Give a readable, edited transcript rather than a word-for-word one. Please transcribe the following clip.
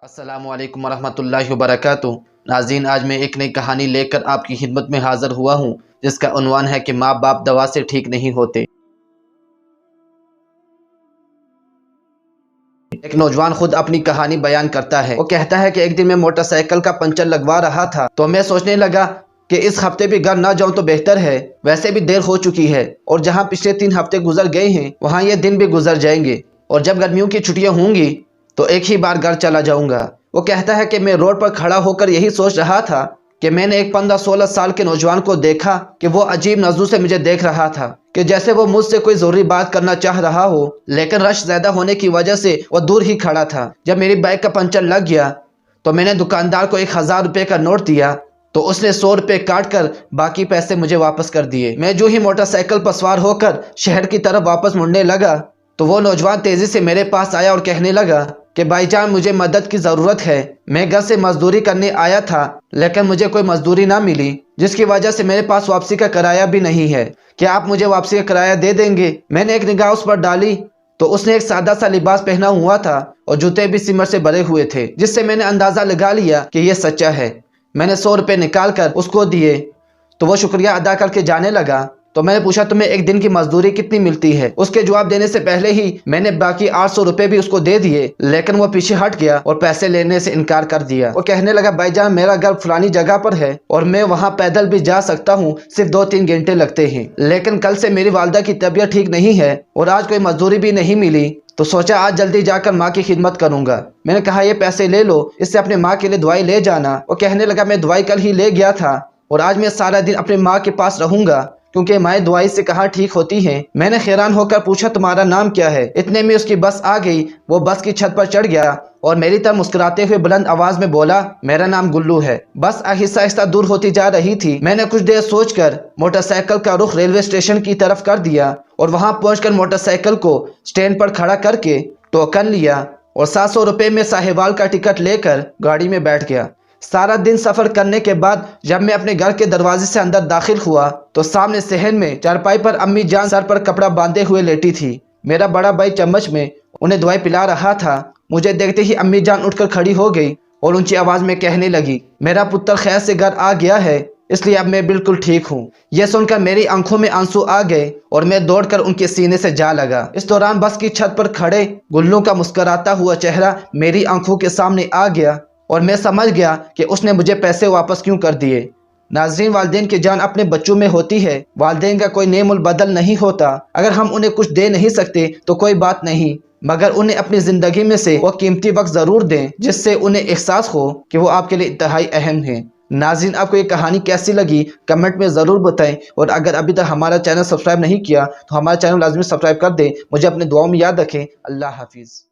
السلام علیکم ورحمۃ اللہ وبرکاتہ۔ ناظرین، آج میں ایک نئی کہانی لے کر آپ کی خدمت میں حاضر ہوا ہوں، جس کا عنوان ہے کہ ماں باپ دوا سے ٹھیک نہیں ہوتے۔ ایک نوجوان خود اپنی کہانی بیان کرتا ہے۔ وہ کہتا ہے کہ ایک دن میں موٹر سائیکل کا پنچر لگوا رہا تھا تو میں سوچنے لگا کہ اس ہفتے بھی گھر نہ جاؤں تو بہتر ہے، ویسے بھی دیر ہو چکی ہے اور جہاں پچھلے 3 ہفتے گزر گئے ہیں وہاں یہ دن بھی گزر جائیں گے، اور جب گرمیوں کی چھٹیاں ہوں گی تو ایک ہی بار گھر چلا جاؤں گا۔ وہ کہتا ہے کہ میں روڈ پر کھڑا ہو کر یہی سوچ رہا تھا کہ میں نے ایک 15-16 سال کے نوجوان کو دیکھا کہ وہ عجیب نظروں سے مجھے دیکھ رہا تھا، کہ جیسے وہ مجھ سے کوئی ضروری بات کرنا چاہ رہا ہو، لیکن رش زیادہ ہونے کی وجہ سے وہ دور ہی کھڑا تھا۔ جب میری بائک کا پنچر لگ گیا تو میں نے دکاندار کو 1000 روپے کا نوٹ دیا تو اس نے 100 روپے کاٹ کر باقی پیسے مجھے واپس کر دیے۔ میں جو ہی موٹر سائیکل پر سوار ہو کر شہر کی طرف واپس مڑنے لگا تو وہ نوجوان تیزی سے میرے پاس آیا اور کہنے لگا کہ بھائی جان، مجھے مدد کی ضرورت ہے، میں گھر سے مزدوری کرنے آیا تھا لیکن مجھے کوئی مزدوری نہ ملی، جس کی وجہ سے میرے پاس واپسی کا کرایہ بھی نہیں ہے، کیا آپ مجھے واپسی کا کرایہ دے دیں گے؟ میں نے ایک نگاہ اس پر ڈالی تو اس نے ایک سادہ سا لباس پہنا ہوا تھا اور جوتے بھی سیمنٹ سے بھرے ہوئے تھے، جس سے میں نے اندازہ لگا لیا کہ یہ سچا ہے۔ میں نے 100 روپے نکال کر اس کو دیے تو وہ شکریہ ادا کر کے جانے لگا۔ تو میں نے پوچھا تمہیں ایک دن کی مزدوری کتنی ملتی ہے؟ اس کے جواب دینے سے پہلے ہی میں نے باقی 800 روپے بھی اس کو دے دیے، لیکن وہ پیچھے ہٹ گیا اور پیسے لینے سے انکار کر دیا۔ وہ کہنے لگا بھائی جان، میرا گھر فلانی جگہ پر ہے اور میں وہاں پیدل بھی جا سکتا ہوں، صرف 2-3 گھنٹے لگتے ہیں، لیکن کل سے میری والدہ کی طبیعت ٹھیک نہیں ہے اور آج کوئی مزدوری بھی نہیں ملی تو سوچا آج جلدی جا کر ماں کی خدمت کروں گا۔ میں نے کہا یہ پیسے لے لو، اس سے اپنے ماں کے لیے دوائی لے جانا۔ وہ کہنے لگا میں دوائی کل ہی لے گیا تھا اور آج میں سارا دن اپنے ماں کے پاس رہوں گا کیونکہ مائیں دوائی سے کہاں ٹھیک ہوتی ہیں۔ میں نے حیران ہو کر پوچھا تمہارا نام کیا ہے؟ اتنے میں اس کی بس آ گئی۔ وہ بس کی چھت پر چڑھ گیا اور میری طرف مسکراتے ہوئے بلند آواز میں بولا میرا نام گلو ہے۔ بس آہستہ آہستہ دور ہوتی جا رہی تھی۔ میں نے کچھ دیر سوچ کر موٹر سائیکل کا رخ ریلوے اسٹیشن کی طرف کر دیا اور وہاں پہنچ کر موٹر سائیکل کو اسٹینڈ پر کھڑا کر کے ٹوکن لیا اور 700 روپے میں ساہیوال کا ٹکٹ لے کر گاڑی میں بیٹھ گیا۔ سارا دن سفر کرنے کے بعد جب میں اپنے گھر کے دروازے سے اندر داخل ہوا تو سامنے صحن میں چارپائی پر امی جان سر پر کپڑا باندھے ہوئے لیٹی تھی۔ میرا بڑا بھائی چمچ میں انہیں دوائی پلا رہا تھا۔ مجھے دیکھتے ہی امی جان اٹھ کر کھڑی ہو گئی اور اونچی آواز میں کہنے لگی میرا پتر خیر سے گھر آ گیا ہے، اس لیے اب میں بالکل ٹھیک ہوں۔ یہ سن کر میری آنکھوں میں آنسو آ گئے اور میں دوڑ کر ان کے سینے سے جا لگا۔ اس دوران بس کی چھت پر کھڑے گلو کا مسکراتا ہوا چہرہ میری آنکھوں کے سامنے آ گیا اور میں سمجھ گیا کہ اس نے مجھے پیسے واپس کیوں کر دیے۔ ناظرین، والدین کی جان اپنے بچوں میں ہوتی ہے، والدین کا کوئی نعم البدل نہیں ہوتا۔ اگر ہم انہیں کچھ دے نہیں سکتے تو کوئی بات نہیں، مگر انہیں اپنی زندگی میں سے وہ قیمتی وقت ضرور دیں جس سے انہیں احساس ہو کہ وہ آپ کے لیے انتہائی اہم ہیں۔ ناظرین، آپ کو یہ کہانی کیسی لگی کمنٹ میں ضرور بتائیں، اور اگر ابھی تک ہمارا چینل سبسکرائب نہیں کیا تو ہمارا چینل لازمی سبسکرائب کر دیں۔ مجھے اپنے دعاؤں میں یاد رکھیں۔ اللہ حافظ۔